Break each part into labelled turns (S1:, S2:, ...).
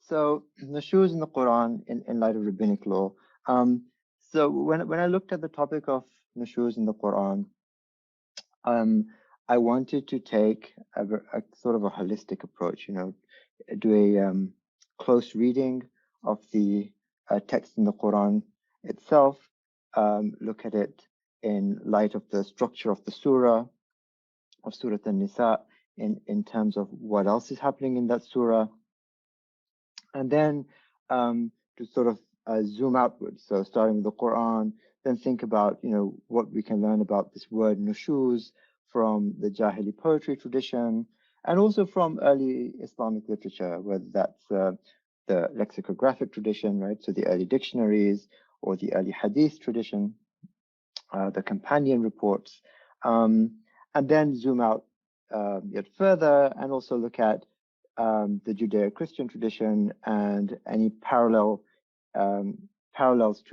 S1: So Nushūz in the Qur'an in light of rabbinic law. So when I looked at the topic of Nushūz in the Qur'an, I wanted to take a sort of a holistic approach, do a close reading of the text in the Qur'an itself, look at it in light of the structure of the surah, of Surah An-Nisa, in terms of what else is happening in that surah, and then to sort of zoom outwards. So starting with the Qur'an, then think about, what we can learn about this word nushūz from the Jāhilī poetry tradition, and also from early Islamic literature, whether that's the lexicographic tradition, right? So the early dictionaries, or the early hadith tradition, the companion reports, and then zoom out yet further and also look at the Judeo-Christian tradition and any parallels to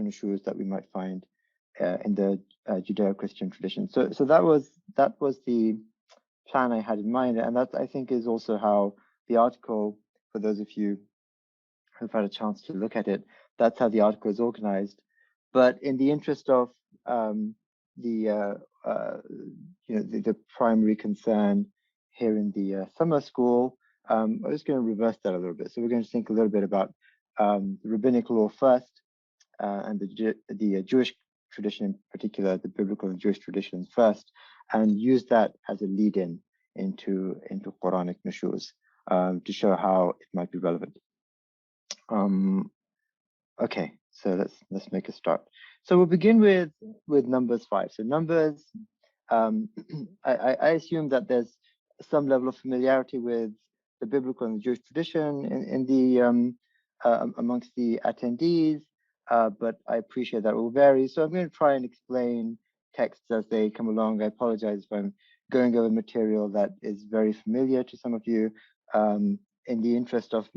S1: Nushūz that we might find in the Judeo-Christian tradition. So that was the plan I had in mind, and that, I think, is also how the article, for those of you who've had a chance to look at it, that's how the article is organized. But in the interest of the primary concern here in the summer school, I'm just going to reverse that a little bit. So we're going to think a little bit about the rabbinic law first, and the Jewish tradition in particular, the biblical and Jewish traditions first, and use that as a lead-in into Quranic nushūz to show how it might be relevant. Okay, so let's make a start. So we'll begin with Numbers 5. So Numbers, I assume that there's some level of familiarity with the biblical and the Jewish tradition in the amongst the attendees, but I appreciate that will vary. So I'm going to try and explain texts as they come along. I apologize if I'm going over material that is very familiar to some of you. In the interest of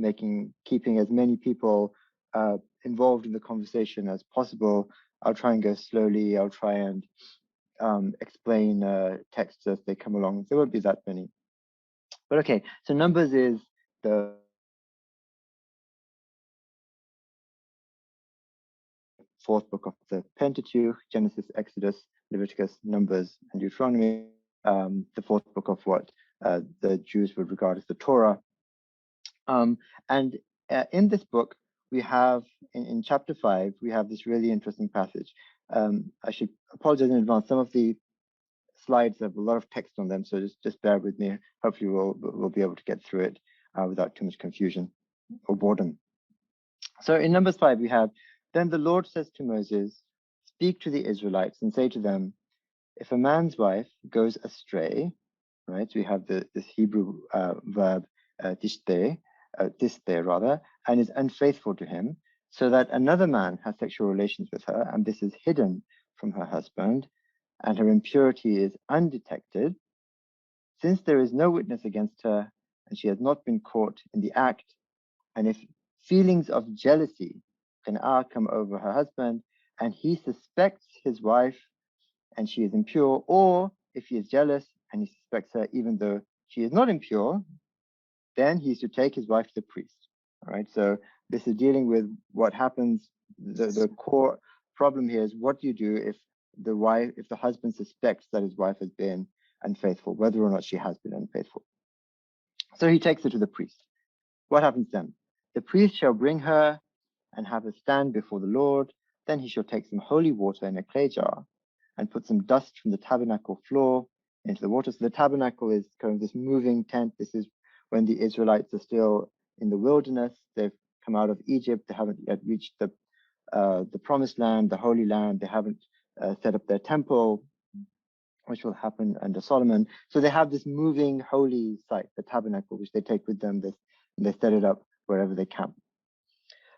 S1: keeping as many people involved in the conversation as possible, I'll try and go slowly. I'll try and explain texts as they come along. There won't be that many. But okay, so Numbers is the fourth book of the Pentateuch: Genesis, Exodus, Leviticus, Numbers, and Deuteronomy. The fourth book of what the Jews would regard as the Torah. And in this book, we have, in chapter 5, we have this really interesting passage. I should apologize in advance. Some of the slides have a lot of text on them, so just bear with me. Hopefully we'll be able to get through it without too much confusion or boredom. So in Numbers 5, we have, then the Lord says to Moses, speak to the Israelites and say to them, if a man's wife goes astray, right? So we have this Hebrew verb tishteh, rather, and is unfaithful to him, so that another man has sexual relations with her, and this is hidden from her husband, and her impurity is undetected, since there is no witness against her, and she has not been caught in the act, and if feelings of jealousy come over her husband, and he suspects his wife, and she is impure, or if he is jealous and he suspects her even though she is not impure, then he is to take his wife to the priest. All right, so this is dealing with what happens. The core problem here is, what do you do if the husband suspects that his wife has been unfaithful, whether or not she has been unfaithful? So he takes her to the priest. What happens then? The priest shall bring her and have her stand before the Lord. Then he shall take some holy water in a clay jar and put some dust from the tabernacle floor into the water. So the tabernacle is kind of this moving tent. This is when the Israelites are still in the wilderness. They've come out of Egypt. They haven't yet reached the promised land, the Holy Land. They haven't set up their temple, which will happen under Solomon. So they have this moving holy site, the tabernacle, which they take with them. They set it up wherever they camp.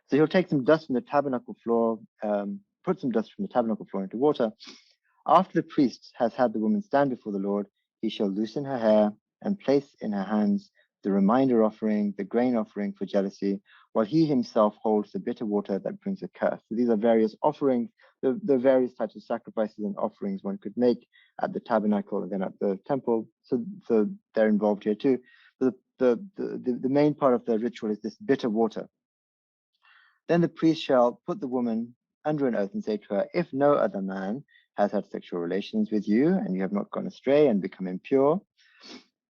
S1: So he'll take some dust from the tabernacle floor, put some dust from the tabernacle floor into water. After the priest has had the woman stand before the Lord, he shall loosen her hair and place in her hands the reminder offering, the grain offering for jealousy, while he himself holds the bitter water that brings a curse. So these are various offerings, the various types of sacrifices and offerings one could make at the tabernacle and then at the temple. So they're involved here too. The main part of the ritual is this bitter water. Then the priest shall put the woman under an oath and say to her, if no other man has had sexual relations with you and you have not gone astray and become impure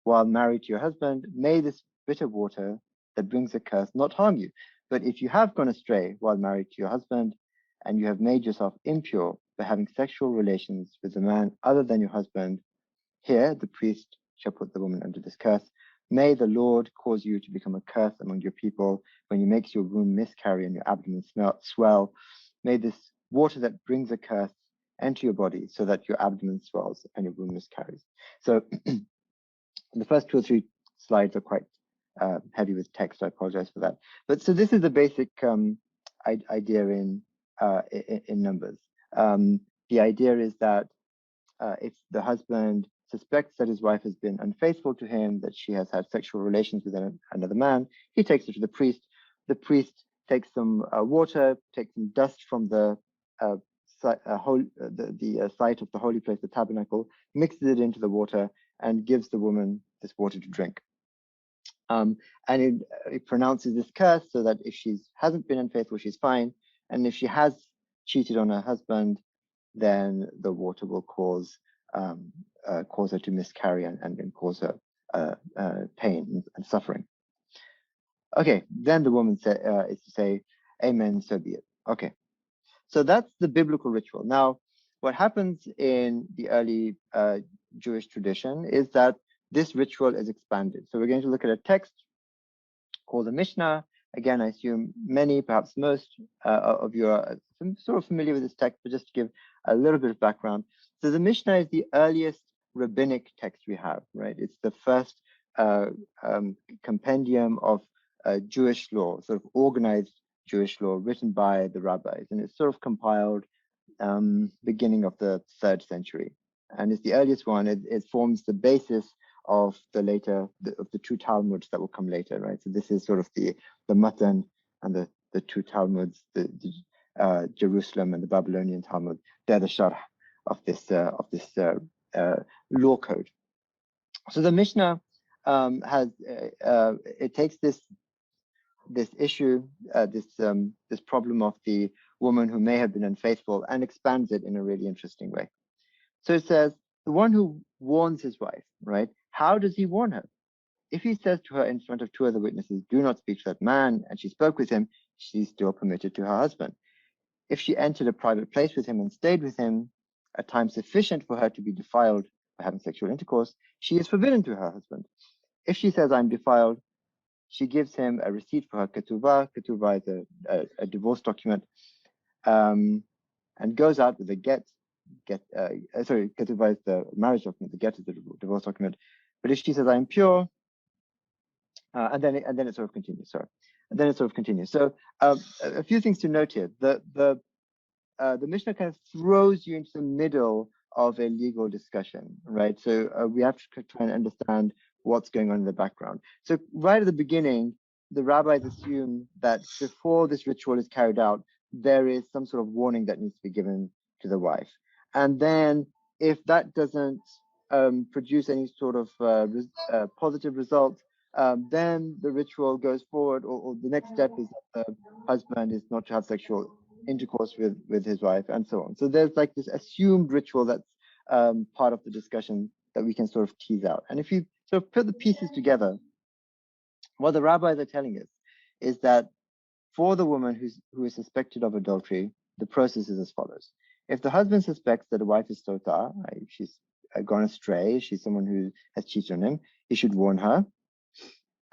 S1: while married to your husband, may this bitter water that brings a curse not harm you. But if you have gone astray while married to your husband and you have made yourself impure by having sexual relations with a man other than your husband, here the priest shall put the woman under this curse. May the Lord cause you to become a curse among your people when you make your womb miscarry and your abdomen swell. May this water that brings a curse enter your body so that your abdomen swells and your womb miscarries. So the first 2 or 3 slides are quite heavy with text. I apologize for that. But so this is the basic idea in Numbers. The idea is that if the husband suspects that his wife has been unfaithful to him, that she has had sexual relations with another man, he takes her to the priest. The priest takes some water, takes some dust from the site of the holy place, the tabernacle, mixes it into the water, and gives the woman this water to drink. And it pronounces this curse so that if she hasn't been unfaithful, she's fine. And if she has cheated on her husband, then the water will cause her to miscarry and cause her pain and suffering. Okay, then the woman is to say, amen, so be it. Okay, so that's the biblical ritual. Now, what happens in the early Jewish tradition is that this ritual is expanded. So we're going to look at a text called the Mishnah. Again, I assume many, perhaps most of you are sort of familiar with this text, but just to give a little bit of background. So the Mishnah is the earliest rabbinic text we have, right? It's the first compendium of Jewish law, sort of organized Jewish law written by the rabbis. And it's sort of compiled beginning of the 3rd century. And it's the earliest one. It forms the basis of the 2 Talmuds that will come later, right? So this is sort of the Matan and the 2 Talmuds, the Jerusalem and the Babylonian Talmud. They're the Sharh of this law code. So the Mishnah it takes this issue, this problem of the woman who may have been unfaithful, and expands it in a really interesting way. So it says, the one who warns his wife, right? How does he warn her? If he says to her in front of 2 other witnesses, do not speak to that man, and she spoke with him, she's still permitted to her husband. If she entered a private place with him and stayed with him a time sufficient for her to be defiled by having sexual intercourse, she is forbidden to her husband. If she says, I'm defiled, she gives him a receipt for her ketubah. Ketubah is a divorce document, and goes out with a get. Ketubah is the marriage document. The get is the divorce document. But if she says, I'm pure, and then it sort of continues. So a few things to note here. The Mishnah kind of throws you into the middle of a legal discussion, right? So we have to try and understand what's going on in the background. So right at the beginning, the rabbis assume that before this ritual is carried out, there is some sort of warning that needs to be given to the wife. And then if that doesn't produce any sort of positive result, then the ritual goes forward, or the next step is that the husband is not to have sexual intercourse with his wife, and so on. So there's like this assumed ritual that's part of the discussion that we can sort of tease out. And if you sort of put the pieces together, what the rabbis are telling us is that for the woman who is suspected of adultery, the process is as follows. If the husband suspects that a wife is sotah, she's gone astray, she's someone who has cheated on him, he should warn her.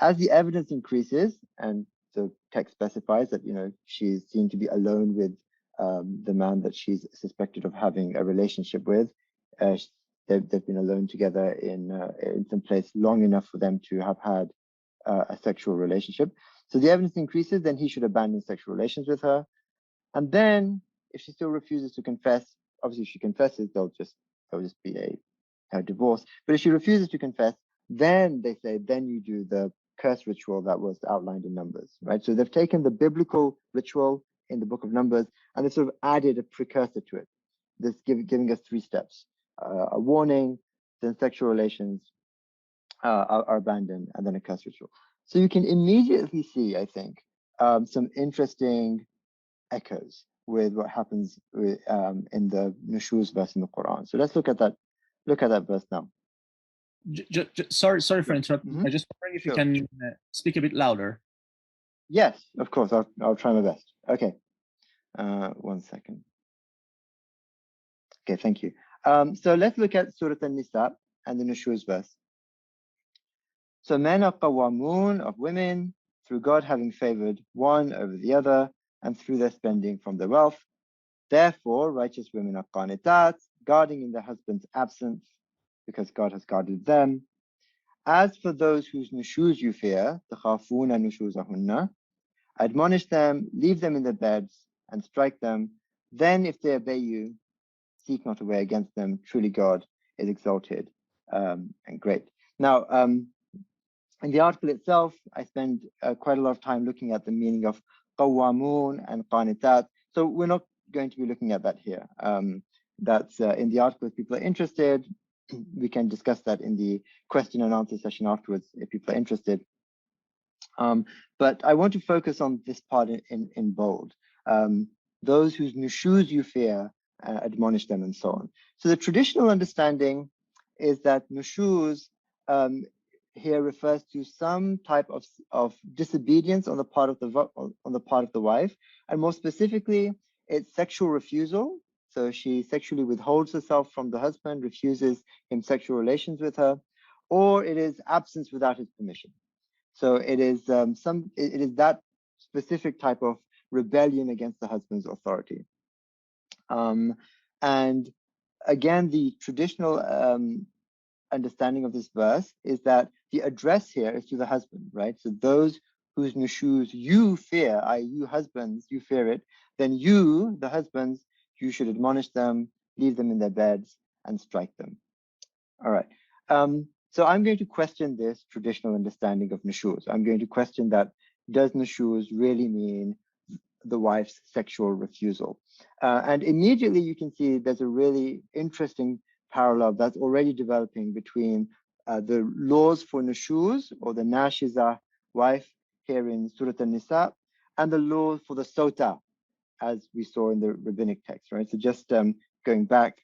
S1: As the evidence increases, and the text specifies that she's seen to be alone with the man that she's suspected of having a relationship with, they've been alone together in some place long enough for them to have had a sexual relationship. So the evidence increases, then he should abandon sexual relations with her. And then if she still refuses to confess, obviously if she confesses, there'll just be a divorce. But if she refuses to confess, then they say, then you do the curse ritual that was outlined in Numbers, right? So they've taken the biblical ritual in the book of Numbers and they've sort of added a precursor to it. This giving us 3 steps: a warning, then sexual relations are abandoned, and then a curse ritual. So you can immediately see, I think, some interesting echoes with what happens with, in the Nushūz verse in the Quran. So let's look at that. Look at that verse now.
S2: Sorry for interrupting. I just wondering if you can speak a bit louder.
S1: Yes, of course. I'll try my best. Okay. 1 second. Okay, thank you. So let's look at Surah An-Nisa and the Nushūz verse. So men are qawamun of women through God having favored one over the other and through their spending from their wealth. Therefore, righteous women are qanitat, guarding in their husband's absence because God has guarded them. As for those whose nushuz you fear, takhafuna nushuzahunna, admonish them, leave them in their beds and strike them. Then if they obey you, seek not a way against them. Truly God is exalted and great. Now, in the article itself, I spend quite a lot of time looking at the meaning of qawamun and qanitat. So we're not going to be looking at that here. That's in the article. If people are interested, we can discuss that in the question and answer session afterwards if people are interested. But I want to focus on this part in bold. Those whose nushuz you fear, admonish them, and so on. So the traditional understanding is that nushuz here refers to some type of disobedience on the part of the wife, and more specifically, it's sexual refusal. So she sexually withholds herself from the husband, refuses him sexual relations with her, or it is absence without his permission. So it is it is that specific type of rebellion against the husband's authority. And again, the traditional understanding of this verse is that the address here is to the husband, right? So those whose nushuz you fear, i.e. you husbands, you fear it, then you, the husbands, you should admonish them, leave them in their beds, and strike them. All right. So I'm going to question this traditional understanding of nushuz. I'm going to question that, does nushuz really mean the wife's sexual refusal? And immediately you can see there's a really interesting parallel that's already developing between the laws for nushuz, or the nashiza wife here in Surah An-Nisa, and the laws for the sotah, as we saw in the rabbinic text, right? So just going back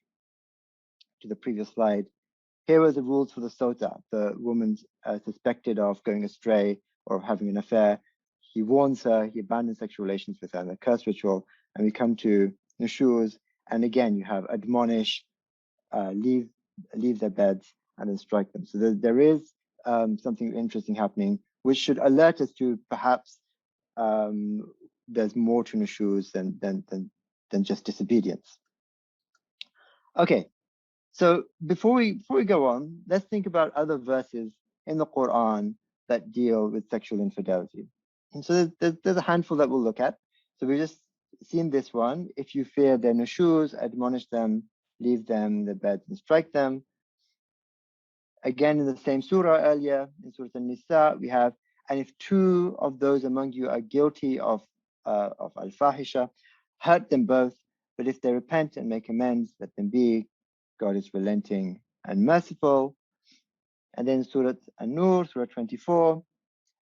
S1: to the previous slide, here are the rules for the sotah. The woman's suspected of going astray or having an affair. He warns her, he abandons sexual relations with her, the curse ritual, and we come to nushuz, and again you have admonish, leave their beds, and then strike them. So there is something interesting happening, which should alert us to perhaps there's more to nushuz than just disobedience. Okay, so before we go on, let's think about other verses in the Quran that deal with sexual infidelity. And so there's a handful that we'll look at. So we've just seen this one. If you fear their nushuz, admonish them, leave them in their beds and strike them. Again, in the same surah earlier, in Surah An-Nisa, we have, and if two of those among you are guilty of al-fahisha, hurt them both, but if they repent and make amends, let them be. God is relenting and merciful. And then Surah An-Nur, Surah 24,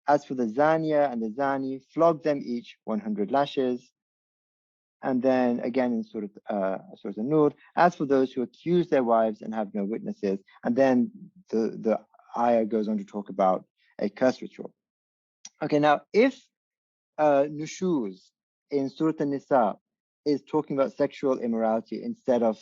S1: as for the zaniya and the zani, flog them each 100 lashes. And then again in Surah An-Nur, as for those who accuse their wives and have no witnesses. And then the ayah goes on to talk about a curse ritual. Okay, now if nushuz in Surah An-Nisa is talking about sexual immorality instead of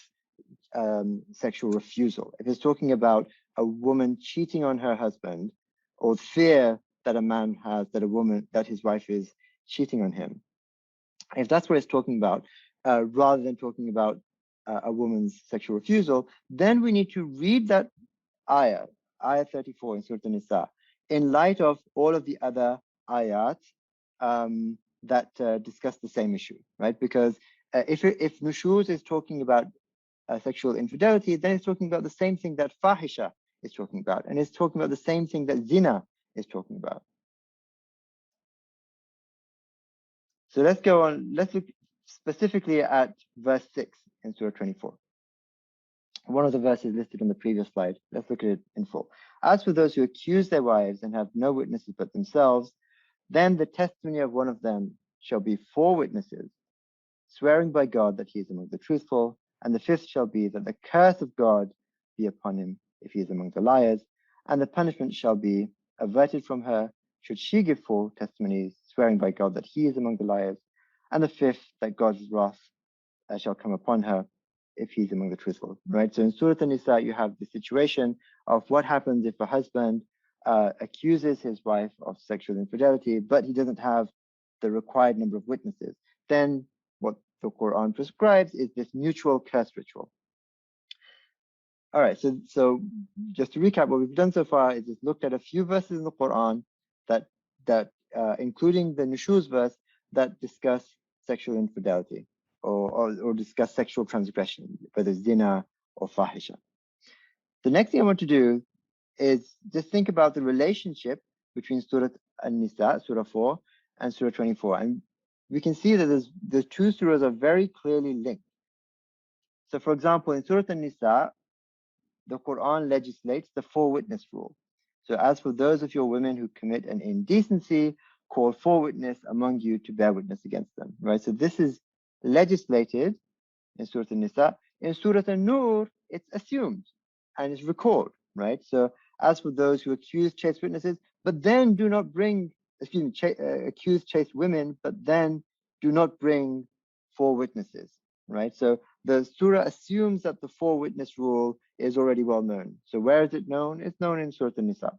S1: sexual refusal, if it's talking about a woman cheating on her husband, or fear that a man has that his wife is cheating on him, if that's what it's talking about, rather than talking about a woman's sexual refusal, then we need to read that ayah 34 in Surah An-Nisa, in light of all of the other ayat that discuss the same issue, right? Because if nushuz is talking about sexual infidelity, then it's talking about the same thing that fahisha is talking about, and it's talking about the same thing that zina is talking about. So let's go on. Let's look specifically at verse 6 in Surah 24. One of the verses listed on the previous slide. Let's look at it in full. As for those who accuse their wives and have no witnesses but themselves, then the testimony of one of them shall be 4 witnesses. swearing by God that he is among the truthful, and the fifth shall be that the curse of God be upon him if he is among the liars, and the punishment shall be averted from her should she give false testimonies, swearing by God that he is among the liars, and the fifth that God's wrath shall come upon her if he's among the truthful, right? So in Surah An-Nisa, you have the situation of what happens if a husband accuses his wife of sexual infidelity, but he doesn't have the required number of witnesses. Then what the Quran prescribes is this mutual curse ritual. All right, so just to recap, what we've done so far is just looked at a few verses in the Quran that including the Nushūz verse, that discuss sexual infidelity or discuss sexual transgression, whether zina or fahisha. The next thing I want to do is just think about the relationship between Surah An-Nisa, Surah 4, and Surah 24. And we can see that the two surahs are very clearly linked. So for example, in Surah An-Nisa, the Quran legislates the 4-witness rule. So as for those of your women who commit an indecency, call 4 witnesses among you to bear witness against them, right? So this is legislated in Surah An-Nisa. In Surah An-Nur, it's assumed and it's recorded, right? So as for those who accuse chaste witnesses, but then do not bring, accuse chaste women, but then do not bring 4 witnesses, right? So the surah assumes that the 4-witness rule is already well known. So where is it known? It's known in Surah An-Nisa.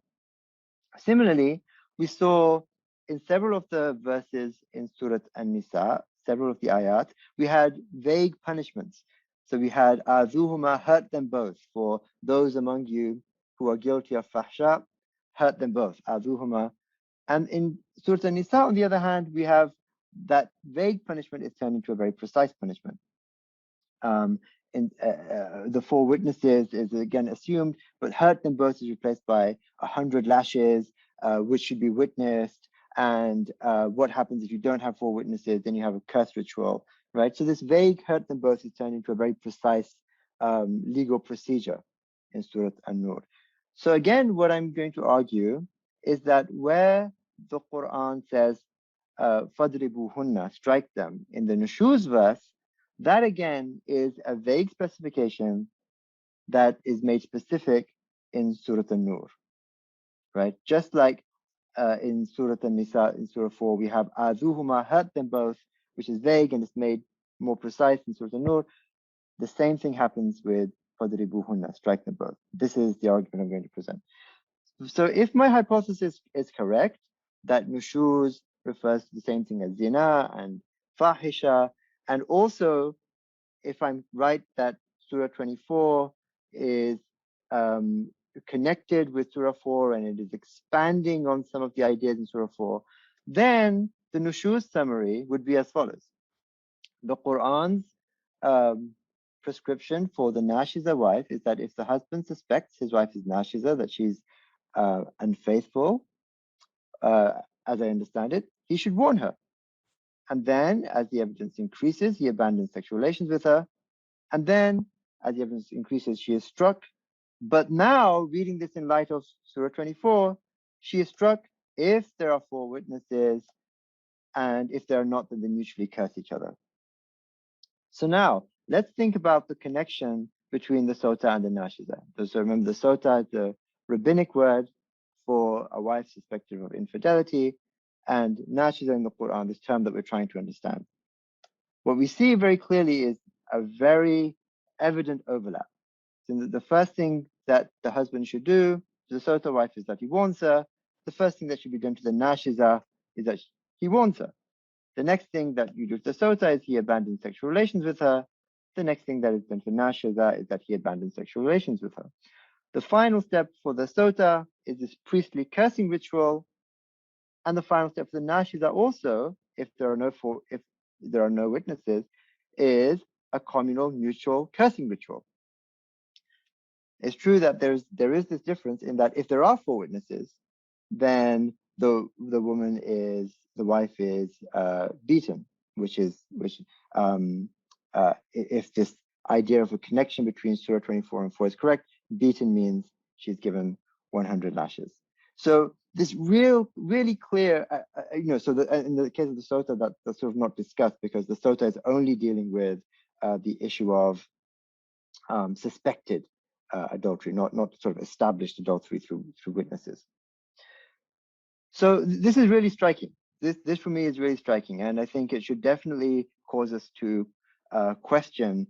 S1: Similarly, we saw in several of the verses in Surah An-Nisa, several of the ayat, we had vague punishments. So we had azuhuma, hurt them both. For those among you who are guilty of fahsha, hurt them both, azuhuma. And in Surah An-Nisa, on the other hand, we have that vague punishment is turned into a very precise punishment. The 4 witnesses is again assumed, but hurt them both is replaced by 100 lashes, which should be witnessed. And what happens if you don't have 4 witnesses? Then you have a curse ritual, right? So this vague hurt them both is turned into a very precise legal procedure in Surah An-Nur. So again, what I'm going to argue is that where the Quran says فَضْرِبُوهُنَّ, strike them, in the Nushūz verse, that again is a vague specification that is made specific in Surah An-Nur, right? Just like in Surah An-Nisa, in Surah 4, we have azuhuma, hurt them both, which is vague and it's made more precise in Surah An-Nur. The same thing happens with fadribuhunna, strike them both. This is the argument I'm going to present. So if my hypothesis is correct, that nushūz refers to the same thing as zina and fahisha, and also if I'm right that Surah 24 is connected with Surah 4 and it is expanding on some of the ideas in Surah 4, then the Nushūz summary would be as follows. The Quran's prescription for the Nashiza wife is that if the husband suspects his wife is Nashiza, that she's unfaithful, as I understand it, he should warn her. And then, as the evidence increases, he abandons sexual relations with her. And then, as the evidence increases, she is struck. But now, reading this in light of Surah 24, she is struck if there are 4 witnesses, and if there are not, then they mutually curse each other. So now, let's think about the connection between the sotah and the nashiza. So remember, the sotah is the rabbinic word for a wife suspected of infidelity, and nashiza in the Quran, this term that we're trying to understand. What we see very clearly is a very evident overlap. So the first thing that the husband should do to the sotah wife is that he warns her. The first thing that should be done to the nashiza is that he warns her. The next thing that you do to the sotah is he abandons sexual relations with her. The next thing that is done to nashiza is that he abandons sexual relations with her. The final step for the sotah is this priestly cursing ritual. And the final step for the nashiza also, if there are no witnesses, is a communal mutual cursing ritual. It's true that there is this difference in that if there are 4 witnesses, then the wife is beaten, if this idea of a connection between Surah 24 and 4 is correct, beaten means she's given 100 lashes. So this really clear, so in the case of the sotah, that's sort of not discussed because the sotah is only dealing with the issue of suspected adultery, not sort of established adultery through witnesses. So this is really striking. This for me is really striking, and I think it should definitely cause us to question: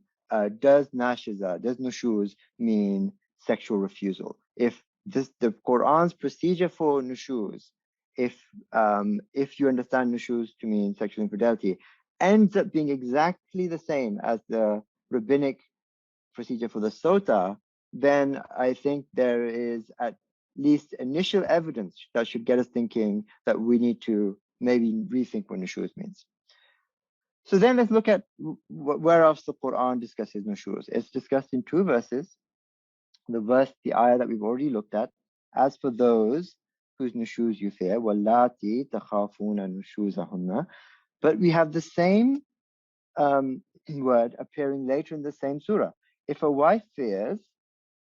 S1: does nushūz mean sexual refusal? If the Qur'an's procedure for nushūz, if you understand nushūz to mean sexual infidelity, ends up being exactly the same as the rabbinic procedure for the sotah, then I think there is at least initial evidence that should get us thinking that we need to maybe rethink what nushūz means. So then let's look at where else the Qur'an discusses nushūz. It's discussed in 2 verses. The ayah that we've already looked at. As for those whose nushūz you fear, وَاللَّاتِي تَخَافُونَ نُشُوزَهُنَّ. But we have the same word appearing later in the same surah. If a wife fears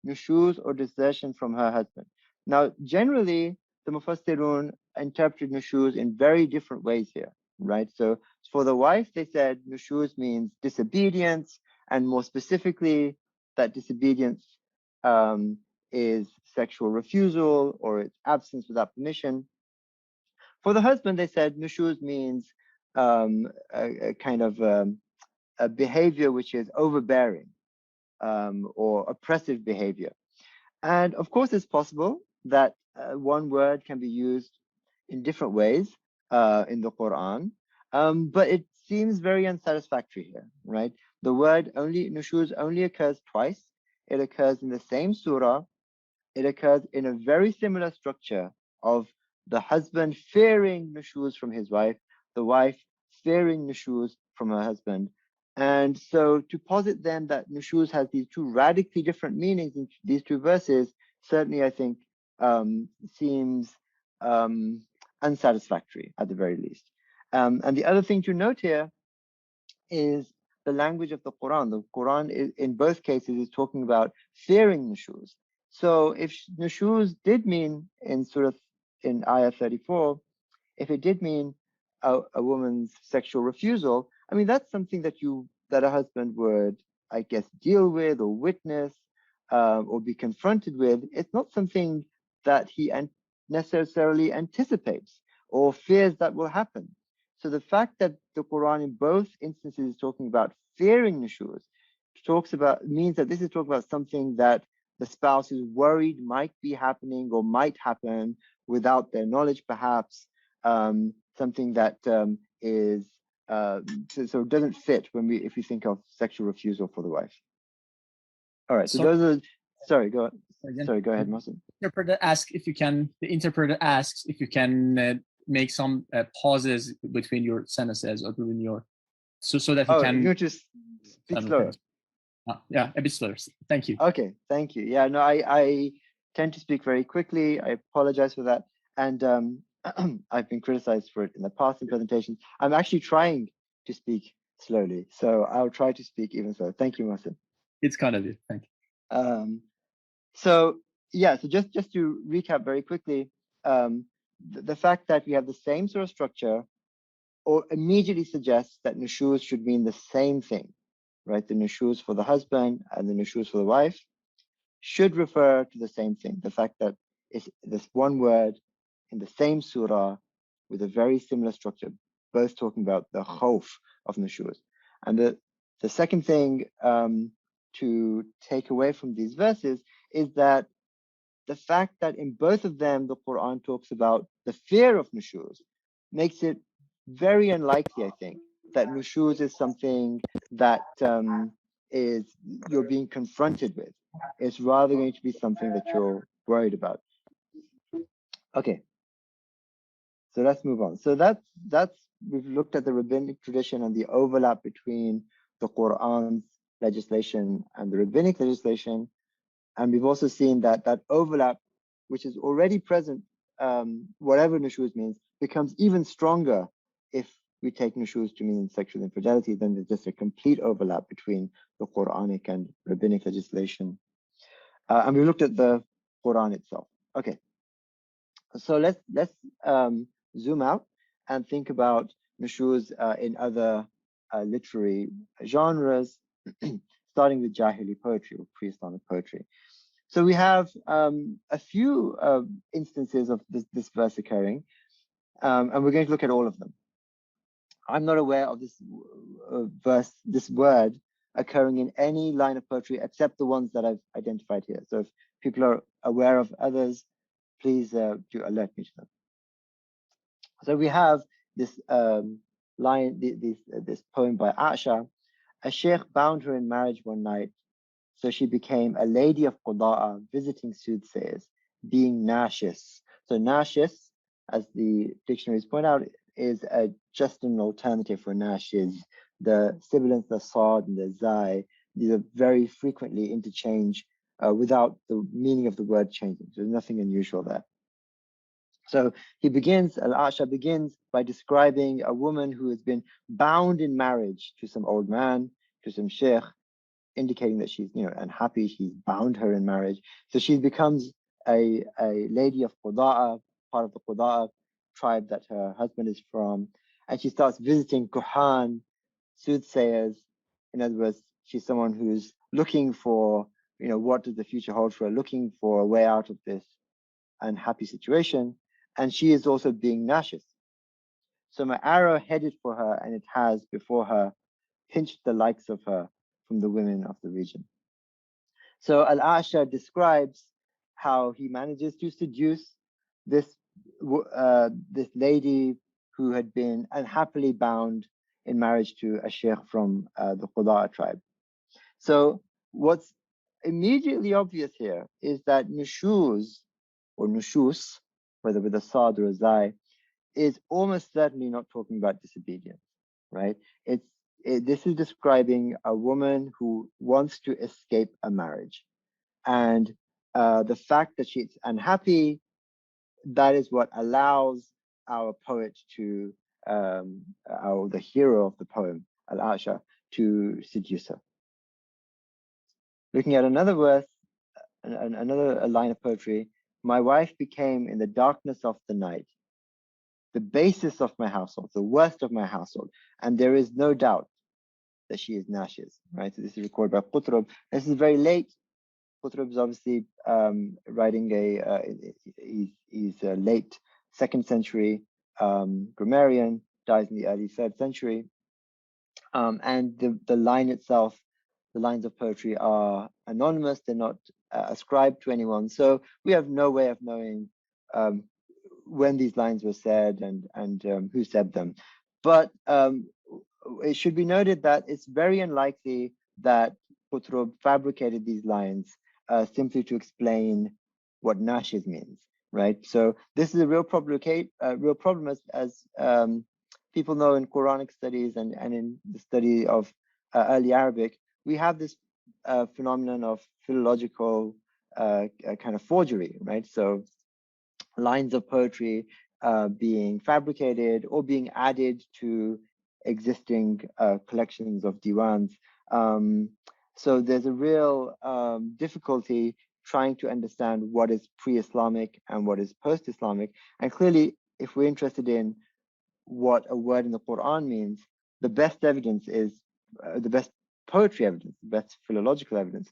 S1: nushūz or desertion from her husband. Now, generally, the Mufassirun interpreted nushūz in very different ways here, right? So for the wife, they said nushūz means disobedience, and more specifically, that disobedience is sexual refusal or its absence without permission. For the husband, they said nushūz means a kind of a behavior which is overbearing or oppressive behavior. And of course, it's possible that one word can be used in different ways in the Qur'an, but it seems very unsatisfactory here, right? The word nushūz only occurs twice. It occurs in the same surah. It occurs in a very similar structure of the husband fearing nushūz from his wife, the wife fearing nushūz from her husband. And so to posit then that nushūz has these 2 radically different meanings in these 2 verses, certainly I think seems unsatisfactory at the very least. And the other thing to note here is the language of the Qur'an. The Qur'an in both cases is talking about fearing nushūz. So if nushūz did mean in ayah 34, if it did mean a woman's sexual refusal, I mean, that's something that a husband would, I guess, deal with or witness or be confronted with. It's not something that he necessarily anticipates or fears that will happen. So the fact that the Qur'an in both instances is talking about fearing nushūz means that this is talking about something that the spouse is worried might be happening or might happen without their knowledge, perhaps, something that is so it doesn't fit if we think of sexual refusal for the wife. All right, so those are. Sorry, go ahead, Mohsen.
S2: The interpreter asks if you can make some pauses between your sentences or between your so that you can.
S1: You just speak slower.
S2: Yeah, a bit slower. Thank you.
S1: Okay, thank you. Yeah, no, I tend to speak very quickly. I apologize for that, and I've been criticized for it in the past in presentations. I'm actually trying to speak slowly, so I'll try to speak even so. Thank you, Mohsen.
S2: It's kind of you. Thank you.
S1: So just to recap very quickly, the fact that we have the same sort of structure or immediately suggests that nushūz should mean the same thing, right? The nushūz for the husband and the nushūz for the wife should refer to the same thing. The fact that it's this one word in the same surah with a very similar structure, both talking about the khawf of nushūz. And the second thing to take away from these verses is that the fact that in both of them the Qur'an talks about the fear of nushūz makes it very unlikely, I think, that nushūz is something that you're being confronted with. It's rather going to be something that you're worried about. Okay, so let's move on. So we've looked at the rabbinic tradition and the overlap between the Qur'an's legislation and the rabbinic legislation. And we've also seen that overlap, which is already present, whatever nushūz means, becomes even stronger if we take nushūz to mean sexual infidelity. Then there's just a complete overlap between the Quranic and rabbinic legislation. And we looked at the Qur'an itself. Okay. So let's zoom out and think about Nushūz in other literary genres, starting with Jāhilī poetry or pre-Islamic poetry. So we have a few instances of this verse occurring, and we're going to look at all of them. I'm not aware of this verse, this word occurring in any line of poetry except the ones that I've identified here. So if people are aware of others, please do alert me to them. So we have this line, this poem by Aisha. A sheikh bound her in marriage one night, so she became a lady of Quda'a, visiting soothsayers, being nashis. So nashis, as the dictionaries point out, is just an alternative for nashiz. The sibilants, the sad and the zai, these are very frequently interchanged without the meaning of the word changing. So there's nothing unusual there. So Al-Aisha begins by describing a woman who has been bound in marriage to some old man, to some sheikh, indicating that she's unhappy. He's bound her in marriage. So she becomes a lady of Quda'a, part of the Quda'a tribe that her husband is from. And she starts visiting Kuhan, soothsayers. In other words, she's someone who's looking for, what does the future hold for her, looking for a way out of this unhappy situation. And she is also being nashis. So my arrow headed for her, and it has before her pinched the likes of her from the women of the region. So Al-Aisha describes how he manages to seduce this lady who had been unhappily bound in marriage to a sheikh from the Quda'a tribe. So what's immediately obvious here is that Nushūz, or Nushūz, whether with a sad or a zai, is almost certainly not talking about disobedience, right? This is describing a woman who wants to escape a marriage. And the fact that she's unhappy, that is what allows our poet to, the hero of the poem, Al-Aisha, to seduce her. Looking at another verse, another line of poetry, my wife became in the darkness of the night the basis of my household, the worst of my household, and there is no doubt that she is nashis, right? So this is recorded by Qutrub. This is very late. Qutrub is obviously writing he's a late 2nd century grammarian, dies in the early 3rd century. And the line itself, the lines of poetry are anonymous, they're not ascribed to anyone. So we have no way of knowing when these lines were said and who said them. But it should be noted that it's very unlikely that Qutrub fabricated these lines simply to explain what nashis means, right? So this is a real problem as people know in Quranic studies and in the study of early Arabic, we have this phenomenon of philological kind of forgery, right? So lines of poetry being fabricated or being added to existing collections of diwans. So there's a real difficulty trying to understand what is pre-Islamic and what is post-Islamic. And clearly, if we're interested in what a word in the Qur'an means, the best evidence is, the best poetry evidence, the best philological evidence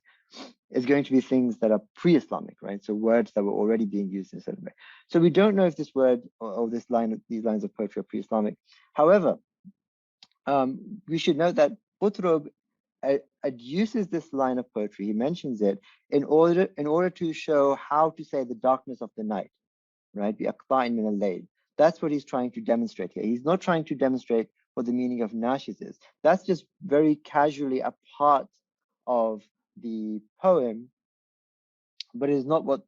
S1: is going to be things that are pre-Islamic, right? So words that were already being used in a certain way. So we don't know if this word or these lines of poetry are pre-Islamic. However, we should note that Qutrub adduces this line of poetry. He mentions it in order to show how to say the darkness of the night, right? بِأَقْطَاعٍ مِنَ اللَّيْلِ. That's what he's trying to demonstrate here. He's not trying to demonstrate what the meaning of nashis is. That's just very casually a part of the poem, but it is not what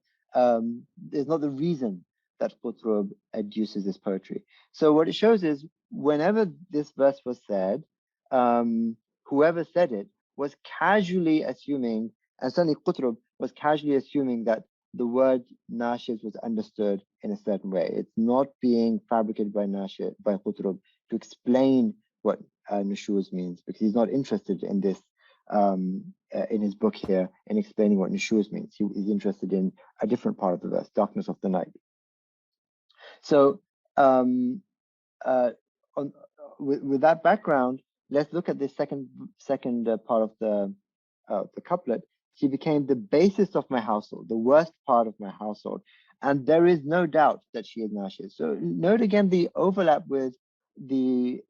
S1: is not the reason that Qutrub adduces this poetry. So what it shows is whenever this verse was said, whoever said it was casually assuming, and certainly Qutrub was casually assuming that the word nashis was understood in a certain way. It's not being fabricated by Qutrub to explain what Nushūz means, because he's not interested in this in his book here in explaining what Nushūz means. He's interested in a different part of the verse, darkness of the night. So with that background, let's look at the second part of the couplet. She became the basis of my household, the worst part of my household, and there is no doubt that she is Nashis. So note again the overlap with the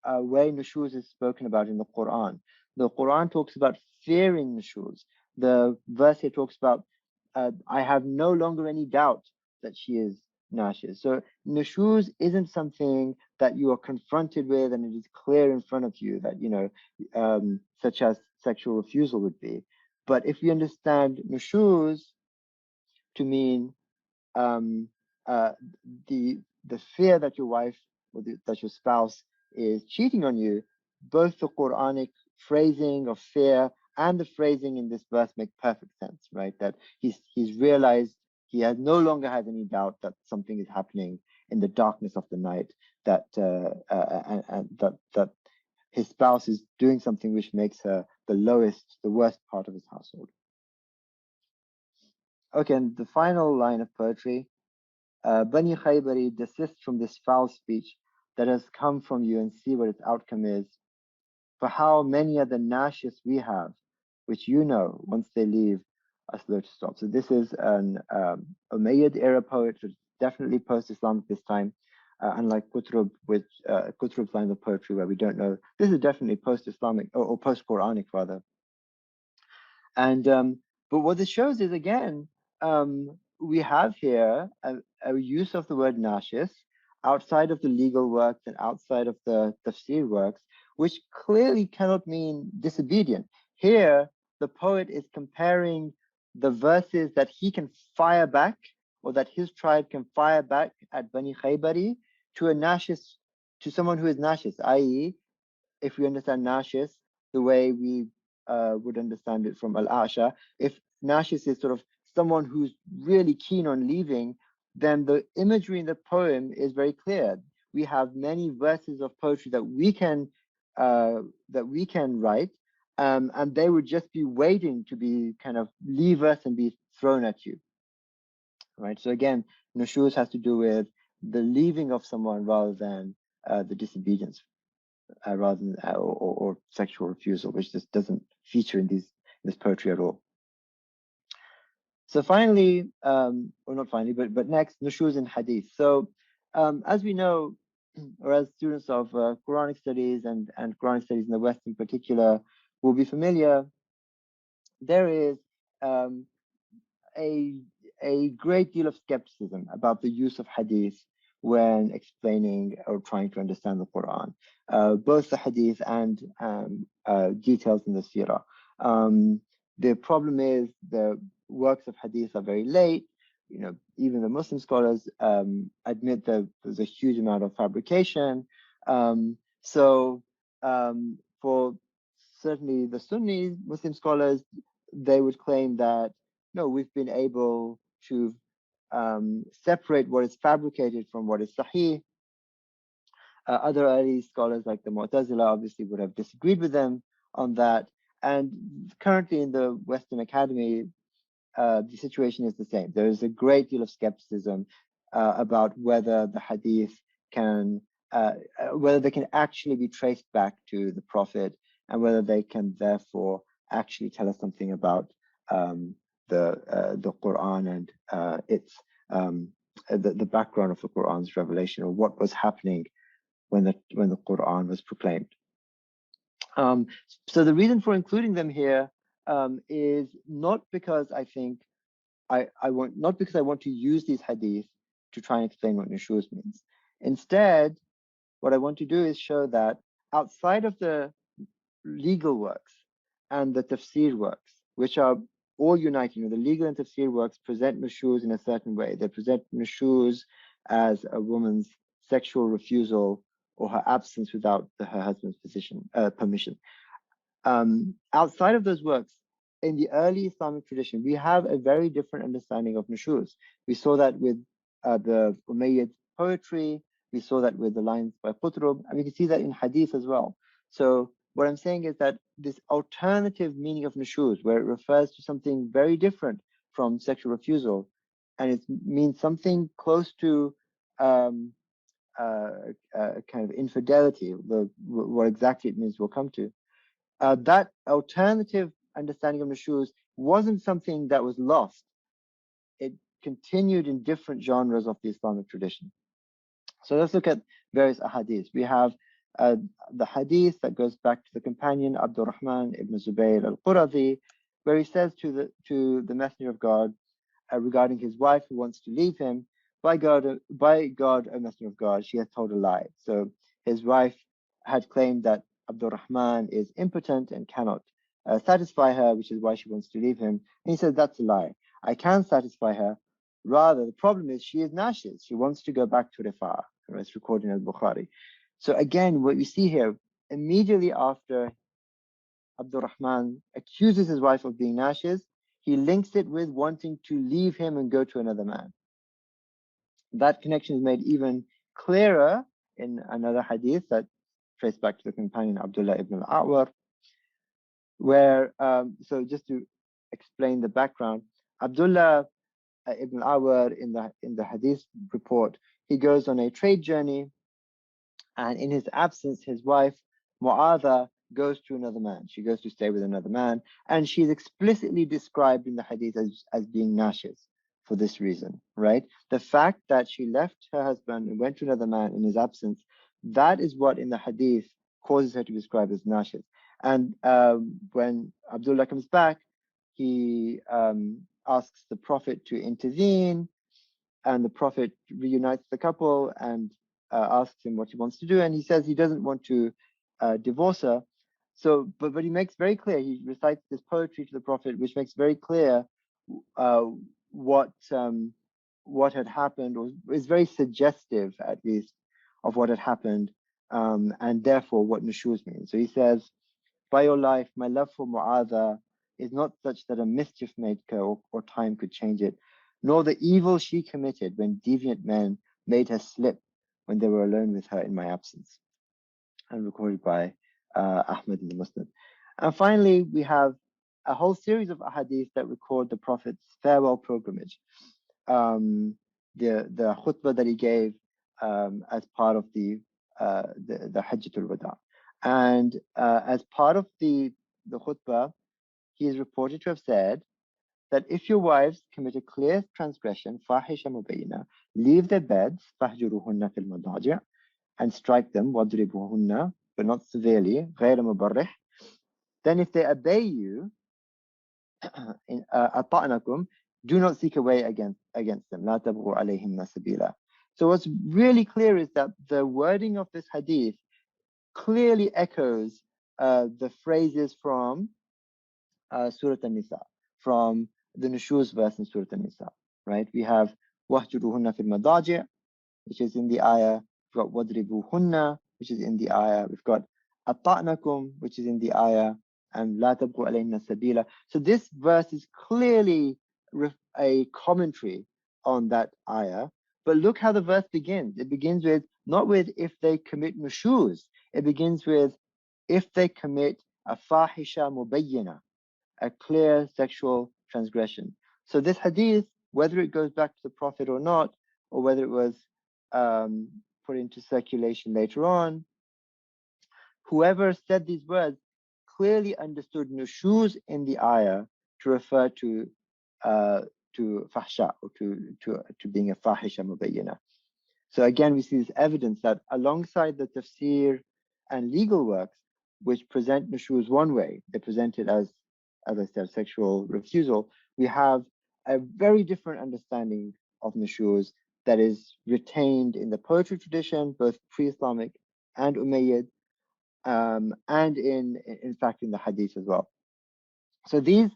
S1: way Nushūz is spoken about in the Qur'an. The Qur'an talks about fearing Nushūz. The verse here talks about, I have no longer any doubt that she is Nashis. So Nushūz isn't something that you are confronted with and it is clear in front of you that, such as sexual refusal would be. But if you understand Nushūz to mean the fear that your wife or that your spouse is cheating on you, both the Quranic phrasing of fear and the phrasing in this verse make perfect sense, right? That he's realized he no longer has any doubt that something is happening in the darkness of the night, that that his spouse is doing something which makes her the worst part of his household. Okay, and the final line of poetry. Bani Khaybari, desist from this foul speech that has come from you and see what its outcome is. For how many are the Nashis we have, which once they leave, are slow to stop. So this is an Umayyad era poet, so definitely post-Islamic this time, unlike Qutrub, which Qutrub's line of poetry where we don't know. This is definitely post-Islamic or post-Quranic rather. And but what this shows is again, we have here a use of the word nashis outside of the legal works and outside of the tafsir works, which clearly cannot mean disobedient. Here, the poet is comparing the verses that he can fire back, or that his tribe can fire back at Bani Khaybari, to a nashis, to someone who is nashis, i.e., if we understand nashis the way we would understand it from Al-Asha, if nashis is sort of someone who's really keen on leaving, then the imagery in the poem is very clear. We have many verses of poetry that we can write, and they would just be waiting to be kind of leave us and be thrown at you, right? So again, Nushūz has to do with the leaving of someone rather than the disobedience, rather than or sexual refusal, which just doesn't feature in this poetry at all. So finally, or not finally, but next, Nushūz in Hadith. So as we know, or as students of Quranic studies and Quranic studies in the West in particular will be familiar, there is a great deal of skepticism about the use of Hadith when explaining or trying to understand the Quran, both the Hadith and details in the Seerah. The problem is the works of Hadith are very late. Even the Muslim scholars admit that there's a huge amount of fabrication. So for certainly the Sunni Muslim scholars, they would claim that, no, we've been able to separate what is fabricated from what is sahih. Other early scholars like the Mu'tazila obviously would have disagreed with them on that. And currently in the Western Academy, the situation is the same. There is a great deal of skepticism about whether the hadith whether they can actually be traced back to the Prophet, and whether they can therefore actually tell us something about the Quran and its the background of the Quran's revelation, or what was happening when the Quran was proclaimed. So the reason for including them here is not because I think not because I want to use these hadith to try and explain what Nushūz means. Instead, what I want to do is show that outside of the legal works and the tafsir works, which are all uniting, the legal and tafsir works present Nushūz in a certain way. They present Nushūz as a woman's sexual refusal or her absence without her husband's permission. Outside of those works, in the early Islamic tradition, we have a very different understanding of Nushūz. We saw that with the Umayyad poetry, we saw that with the lines by Qutrub, and we can see that in Hadith as well. So what I'm saying is that this alternative meaning of Nushūz, where it refers to something very different from sexual refusal, and it means something close to kind of infidelity, what exactly it means we'll come to. That alternative understanding of nushuz wasn't something that was lost. It continued in different genres of the Islamic tradition. So let's look at various ahadith. We have the hadith that goes back to the companion Abdurrahman ibn Zubayr al-Qurazi, where he says to the Messenger of God regarding his wife who wants to leave him, by God, O Messenger of God, she has told a lie. So his wife had claimed that Abdurrahman is impotent and cannot satisfy her, which is why she wants to leave him. And he says, that's a lie. I can satisfy her. Rather, the problem is she is nashiz. She wants to go back to Rifa'ah. It's recorded in al-Bukhari. So again, what we see here, immediately after Abdurrahman accuses his wife of being nashiz, he links it with wanting to leave him and go to another man. That connection is made even clearer in another hadith that traced back to the companion Abdullah ibn al-A'war, where, so just to explain the background, Abdullah ibn al-A'war in the hadith report, he goes on a trade journey, and in his absence, his wife, Mu'adha, goes to another man. She goes to stay with another man, and she's explicitly described in the hadith as being nashiz for this reason, right? The fact that she left her husband and went to another man in his absence, that is what in the hadith causes her to be described as nashiz. And when Abdullah comes back, he asks the Prophet to intervene, and the Prophet reunites the couple and asks him what he wants to do, and he says he doesn't want to divorce her. So, but he makes very clear, he recites this poetry to the Prophet, which makes very clear what had happened, or is very suggestive, at least, of what had happened, and therefore what nushuz means. So he says, by your life, my love for Mu'adha is not such that a mischief maker or time could change it, nor the evil she committed when deviant men made her slip when they were alone with her in my absence. And recorded by Ahmad in the Muslim. And finally, we have a whole series of ahadith that record the Prophet's farewell pilgrimage, the khutbah that he gave as part of the Hajjatul Wada. And as part of the khutbah, he is reported to have said that if your wives commit a clear transgression, fahisha mubayyina, leave their beds, fahjuruhunna fil madaji', and strike them, wadribuhunna, but not severely, غير مبرح. Then if they obey you, أطعنكم, do not seek a way against them. لا تبغوا عليهن سبيلا. So what's really clear is that the wording of this hadith clearly echoes the phrases from Surah An-Nisa, from the Nushūz verse in Surah An-Nisa, right? We have وَهْجُرُوهُنَّ فِي الْمَضَاجِعِ, which is in the ayah. We've got وَضْرِبُوهُنَّ, which is in the ayah. We've got أَطَعْنَكُمْ, which is in the ayah, and لَا تَبْغُوا عَلَيْهِنَّ سَبِيلًا. So this verse is clearly a commentary on that ayah. But look how the verse begins. It begins with, not with if they commit nushuz. It begins with if they commit a fahisha mubayyina, a clear sexual transgression. So this hadith, whether it goes back to the Prophet or not, or whether it was put into circulation later on, whoever said these words clearly understood nushuz in the ayah to refer to fahsha, or to being a fahisha mubayyina. So again, we see this evidence that alongside the tafsir and legal works, which present nushuz one way, they present it as I said, sexual refusal, we have a very different understanding of nushuz that is retained in the poetry tradition, both pre-Islamic and Umayyad, and in fact in the hadith as well. So these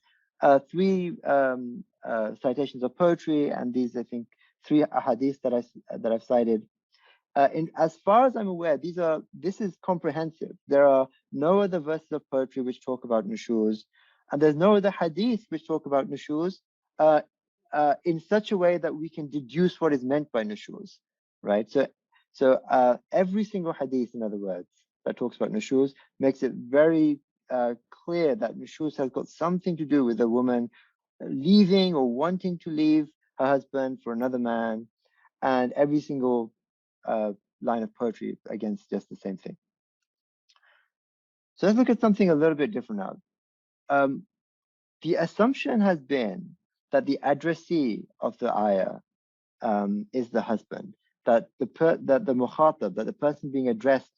S1: three citations of poetry, and these, I think, three hadiths that I've cited, as far as I'm aware, this is comprehensive. There are no other verses of poetry which talk about nushuz, and there's no other hadith which talk about nushuz in such a way that we can deduce what is meant by nushuz, right? So every single hadith, in other words, that talks about nushuz makes it very clear that nushuz has got something to do with a woman leaving or wanting to leave her husband for another man, and every single line of poetry against just the same thing. So let's look at something a little bit different now. The assumption has been that the addressee of the ayah is the husband, that the mukhatab, that the person being addressed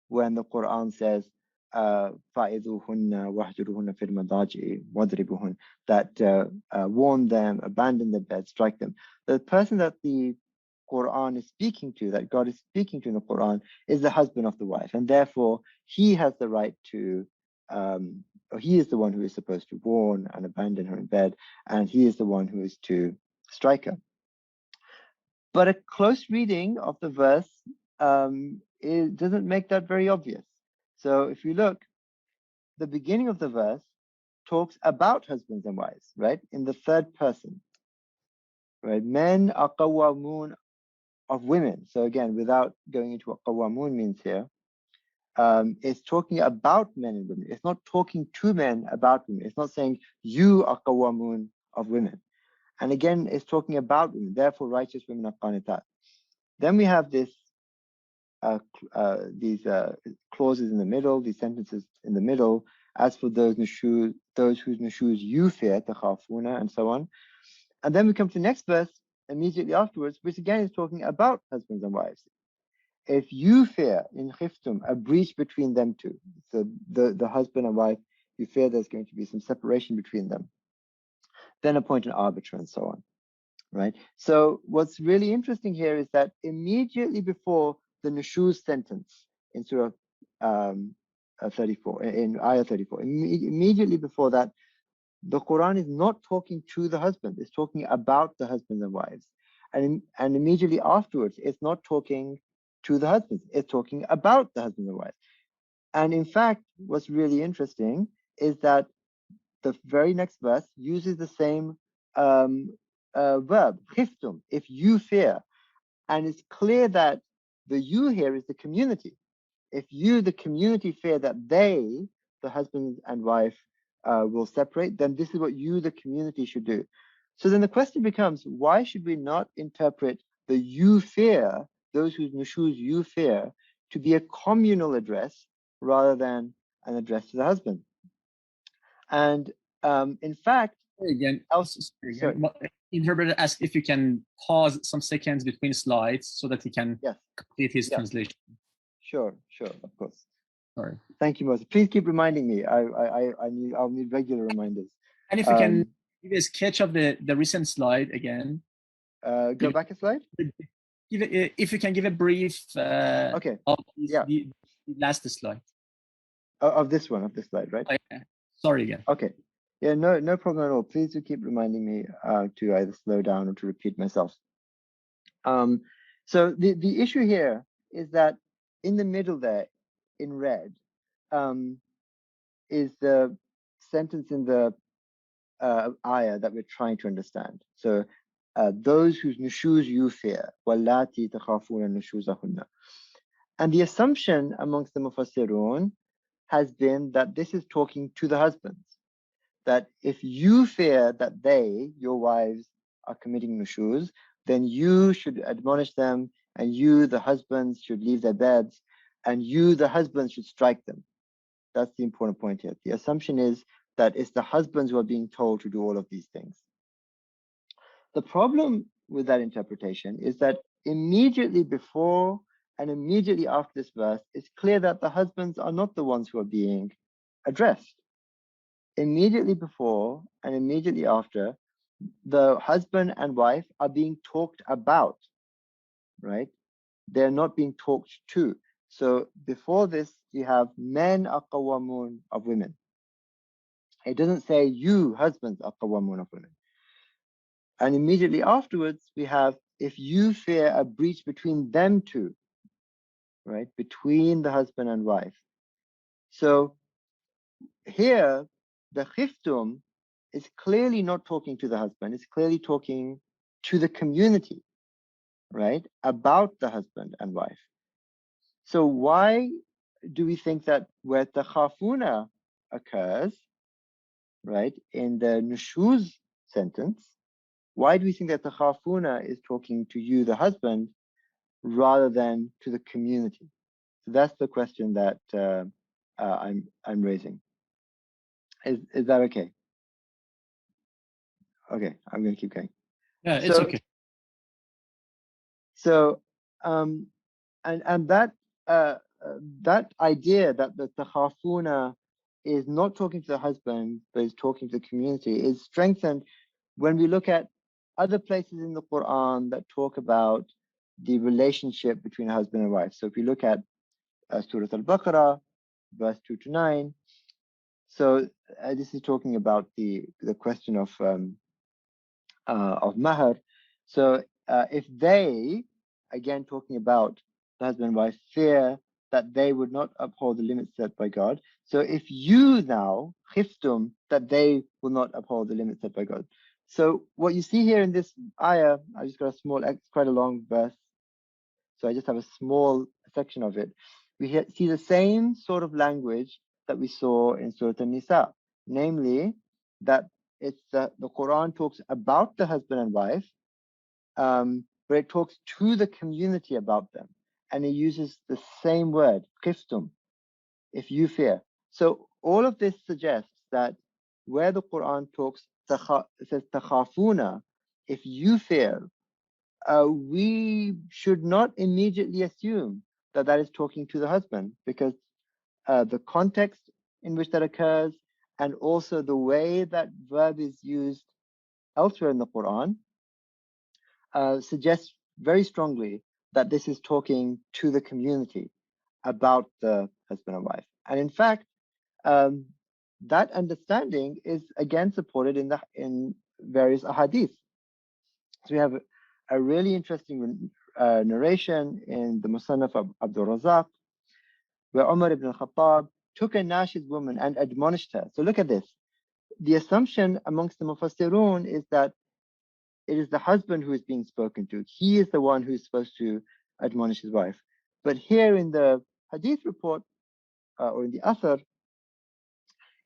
S1: when the Qur'an says فَإِذُوهُنَّ وَاهْجُرُوهُنَّ فِي الْمَضَاجِعِ وَاضْرِبُوهُنَّ, that warn them, abandon the bed, strike them. The person that the Qur'an is speaking to, that God is speaking to in the Qur'an, is the husband of the wife, and therefore he has the right to, or he is the one who is supposed to warn and abandon her in bed, and he is the one who is to strike her. But a close reading of the verse doesn't make that very obvious. So if you look, the beginning of the verse talks about husbands and wives, right? In the third person, right? Men are qawwamun of women. So again, without going into what qawwamun means here, it's talking about men and women. It's not talking to men about women. It's not saying you are qawwamun of women. And again, it's talking about women. Therefore, righteous women are qanitat. Then we have these clauses in the middle, these sentences in the middle. As for those whose nushūz you fear, takhafuna, and so on. And then we come to the next verse immediately afterwards, which again is talking about husbands and wives. If you fear in khiftum a breach between them two, so the husband and wife, you fear there's going to be some separation between them, then appoint an arbiter and so on. Right. So what's really interesting here is that immediately before the Nushūz sentence in Surah 34, in Ayah 34, immediately before that, the Quran is not talking to the husband; it's talking about the husbands and wives, and immediately afterwards, it's not talking to the husbands; it's talking about the husbands and wives. And in fact, what's really interesting is that the very next verse uses the same verb, khiftum, if you fear. And it's clear that the you here is the community. If you, the community, fear that they, the husband and wife, will separate, then this is what you, the community, should do. So then the question becomes, why should we not interpret the you fear, those whose nushūz you fear, to be a communal address rather than an address to the husband? And in fact,
S2: interpreter asked if you can pause some seconds between slides so that he can complete his translation.
S1: Sure, of course.
S2: Sorry.
S1: Thank you, Moses. Please keep reminding me. I'll need regular reminders.
S2: And if you can give a sketch of the recent slide again.
S1: Go back a slide.
S2: If you can give a brief. Of the last slide.
S1: Of this slide, right?
S2: Okay. Sorry again.
S1: Okay. Yeah, no problem at all. Please do keep reminding me to either slow down or to repeat myself. So the issue here is that in the middle there, in red, is the sentence in the ayah that we're trying to understand. So those whose nushūz you fear, وَاللَّاتِي تَخَافُونَ نُشُوزَهُنَّ. And the assumption amongst the mufassirun has been that this is talking to the husbands. That if you fear that they, your wives, are committing nushūz, then you should admonish them, and you, the husbands, should leave their beds, and you, the husbands, should strike them. That's the important point here. The assumption is that it's the husbands who are being told to do all of these things. The problem with that interpretation is that immediately before and immediately after this verse, it's clear that the husbands are not the ones who are being addressed. Immediately before and immediately after, the husband and wife are being talked about, right? They're not being talked to. So before this, you have men are qawwamun of women. It doesn't say you, husbands, are qawwamun of women. And immediately afterwards, we have if you fear a breach between them two, right? Between the husband and wife. So here, the khiftum is clearly not talking to the husband. It's clearly talking to the community, right? About the husband and wife. So why do we think that where takhafuna occurs, right, in the nushūz sentence, why do we think that takhafuna is talking to you, the husband, rather than to the community? So that's the question that I'm raising. Is that okay? Okay, I'm going to keep going.
S2: Yeah, it's okay.
S1: So, and that that idea that the takhafuna is not talking to the husband, but is talking to the community, is strengthened when we look at other places in the Qur'an that talk about the relationship between husband and wife. So if you look at Surah Al-Baqarah, verse 2 to 9, so this is talking about the question of mahar. So if they, again talking about the husband and wife, fear that they would not uphold the limits set by God. So if you now khiftum that they will not uphold the limits set by God. So what you see here in this ayah, I just got a small, quite a long verse, so I just have a small section of it. We see the same sort of language that we saw in Surah An-Nisa, namely that it's the Quran talks about the husband and wife, but it talks to the community about them, and it uses the same word, khiftum, if you fear. So all of this suggests that where the Quran talks, it says takhafuna, if you fear, we should not immediately assume that that is talking to the husband, because the context in which that occurs, and also the way that verb is used elsewhere in the Quran, suggests very strongly that this is talking to the community about the husband and wife. And in fact, that understanding is again supported in various ahadith. So we have a really interesting narration in the Musannaf of Abdul Razak, where Umar ibn al-Khattab took a Nashid woman and admonished her. So look at this. The assumption amongst the Mufassirun is that it is the husband who is being spoken to. He is the one who is supposed to admonish his wife. But here in the hadith report, or in the Athar,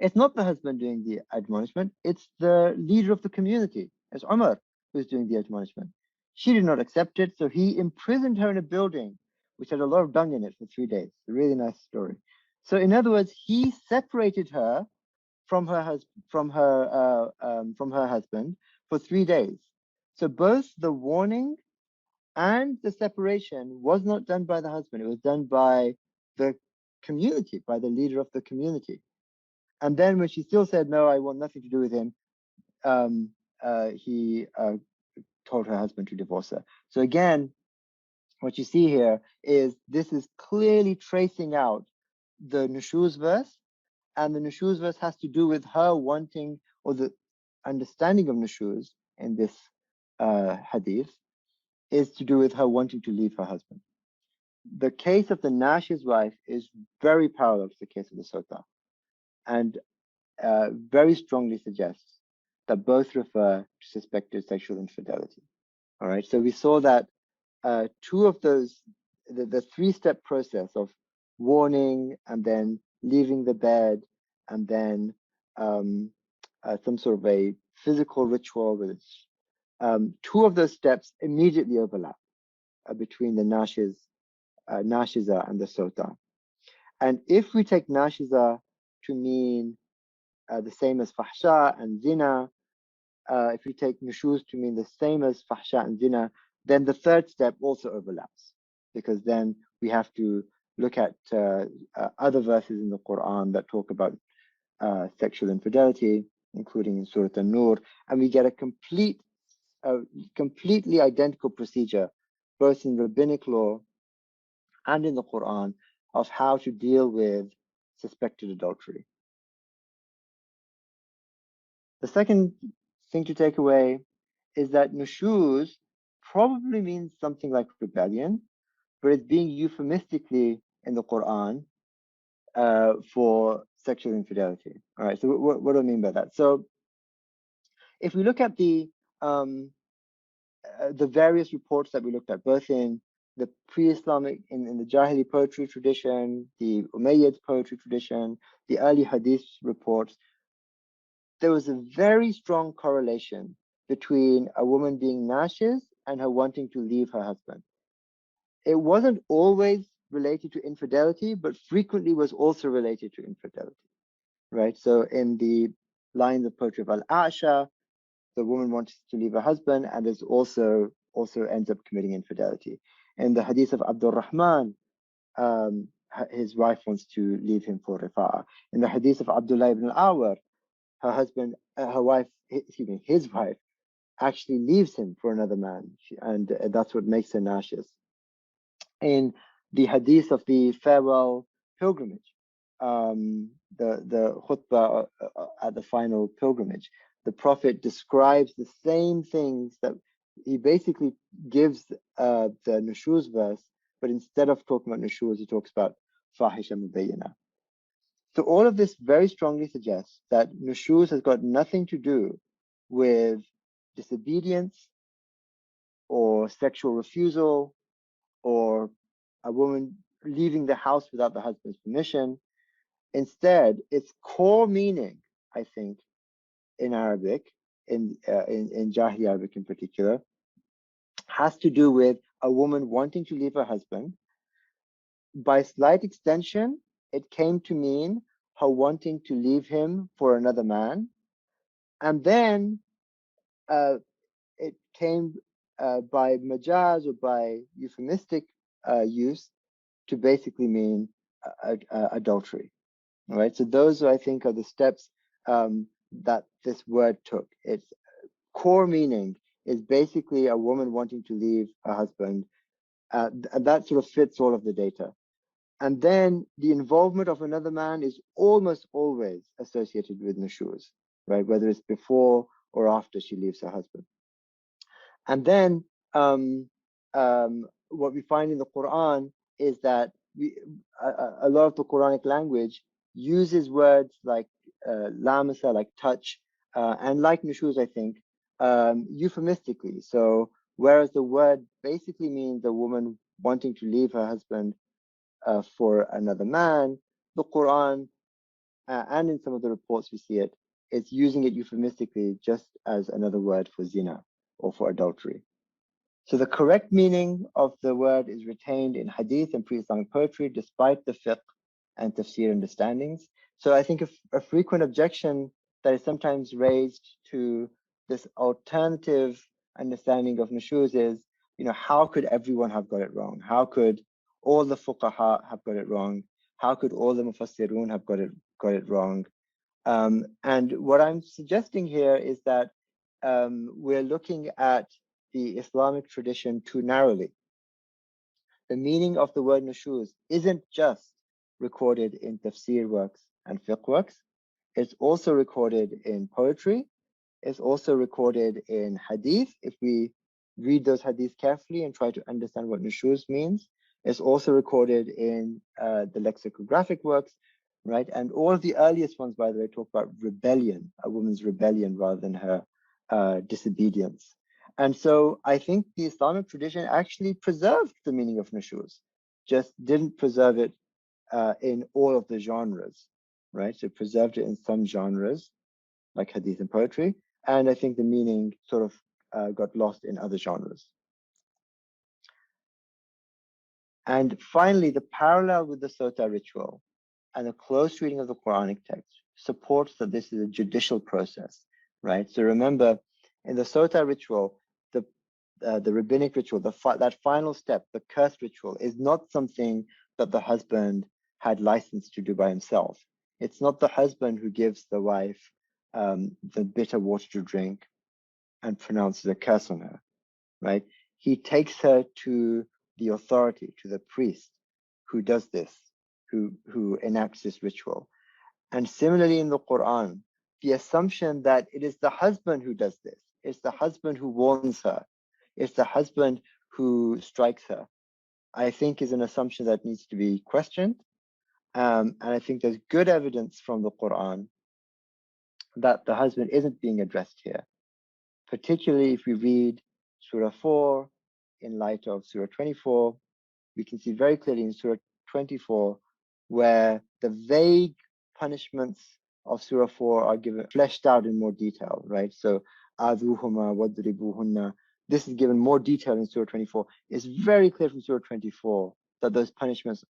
S1: it's not the husband doing the admonishment, it's the leader of the community. It's Umar who's doing the admonishment. She did not accept it, so he imprisoned her in a building which had a lot of dung in it for 3 days. A really nice story. So in other words, he separated her from her husband for 3 days. So both the warning and the separation was not done by the husband. It was done by the community, by the leader of the community. And then when she still said, no, I want nothing to do with him, he told her husband to divorce her. So again, what you see here is this is clearly tracing out the Nushūz verse, and the Nushūz verse has to do with her wanting, or the understanding of Nushūz in this hadith is to do with her wanting to leave her husband. The case of the Nash's wife is very parallel to the case of the sotah, and very strongly suggests that both refer to suspected sexual infidelity. All right, so we saw that two of those, the three-step process of warning and then leaving the bed and then some sort of a physical ritual with it. Two of those steps immediately overlap between the nashiza and the sotah. And if we take nashiza to mean the same as fahsha and zina, if we take nushūz to mean the same as fahsha and zina, then the third step also overlaps, because then we have to look at other verses in the Quran that talk about sexual infidelity, including in Surah An-Nur, and we get a completely identical procedure, both in Rabbinic law and in the Quran, of how to deal with suspected adultery. The second thing to take away is that nushūz probably means something like rebellion, but it's being euphemistically in the Quran for sexual infidelity. All right, so what do I mean by that? So if we look at the various reports that we looked at, both in the pre-Islamic, in the Jāhilī poetry tradition, the Umayyad poetry tradition, the early Hadith reports, there was a very strong correlation between a woman being nashiz and her wanting to leave her husband. It wasn't always related to infidelity, but frequently was also related to infidelity, right? So in the lines of poetry of Al-A'sha, the woman wants to leave her husband and is also ends up committing infidelity. In the hadith of Abdul Rahman, his wife wants to leave him for Rifa'a. In the hadith of Abdullah ibn al-Awar, his wife actually leaves him for another man, and that's what makes her nauseous. In the hadith of the farewell pilgrimage, the khutbah at the final pilgrimage, the Prophet describes the same things that he basically gives the Nushūz verse, but instead of talking about Nushūz, he talks about fahisha mubayyana. So all of this very strongly suggests that Nushūz has got nothing to do with disobedience or sexual refusal or a woman leaving the house without the husband's permission. Instead, its core meaning, I think, in Arabic, in Jāhilī Arabic in particular, has to do with a woman wanting to leave her husband. By slight extension, it came to mean her wanting to leave him for another man. And then it came by majaz or by euphemistic use to basically mean adultery. All right, so those, I think, are the steps that this word took. Its core meaning is basically a woman wanting to leave her husband. And that sort of fits all of the data. And then the involvement of another man is almost always associated with nushūz, right? Whether it's before or after she leaves her husband. And then what we find in the Qur'an is that a lot of the Quranic language uses words like lamasa, like touch, and like nushūz, I think, euphemistically. So whereas the word basically means a woman wanting to leave her husband for another man, the Qur'an, and in some of the reports we see it, it's using it euphemistically just as another word for zina or for adultery. So the correct meaning of the word is retained in hadith and pre-Islamic poetry, despite the fiqh and tafsir understandings. So I think a frequent objection that is sometimes raised to this alternative understanding of nushūz is, how could everyone have got it wrong? How could all the fuqaha have got it wrong? How could all the mufassirun have got it wrong? And what I'm suggesting here is that we're looking at the Islamic tradition too narrowly. The meaning of the word nushūz isn't just recorded in tafsir works and fiqh works. It's also recorded in poetry. It's also recorded in hadith. If we read those hadiths carefully and try to understand what nushūz means, it's also recorded in the lexicographic works, right? And all of the earliest ones, by the way, talk about rebellion, a woman's rebellion rather than her disobedience. And so I think the Islamic tradition actually preserved the meaning of nushūz, just didn't preserve it in all of the genres, right? So it preserved it in some genres, like hadith and poetry, and I think the meaning sort of got lost in other genres. And finally, the parallel with the sotah ritual and a close reading of the Quranic text supports that this is a judicial process, right? So remember, in the sotah ritual, the rabbinic ritual, that final step, the curse ritual, is not something that the husband had license to do by himself. It's not the husband who gives the wife the bitter water to drink and pronounces a curse on her, right? He takes her to the authority, to the priest who does this, who enacts this ritual. And similarly in the Qur'an, the assumption that it is the husband who does this, it's the husband who warns her, it's the husband who strikes her, I think is an assumption that needs to be questioned. And I think there's good evidence from the Qur'an that the husband isn't being addressed here, particularly if we read Surah 4 in light of Surah 24. We can see very clearly in Surah 24 where the vague punishments of Surah 4 are fleshed out in more detail, right? So aduhuma wadribuhunna. This is given more detail in Surah 24. It's very clear from Surah 24 that those punishments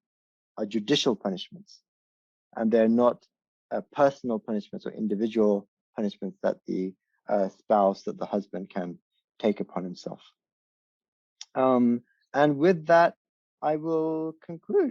S1: are judicial punishments, and they're not personal punishments or individual punishments that the spouse, that the husband can take upon himself. And with that, I will conclude.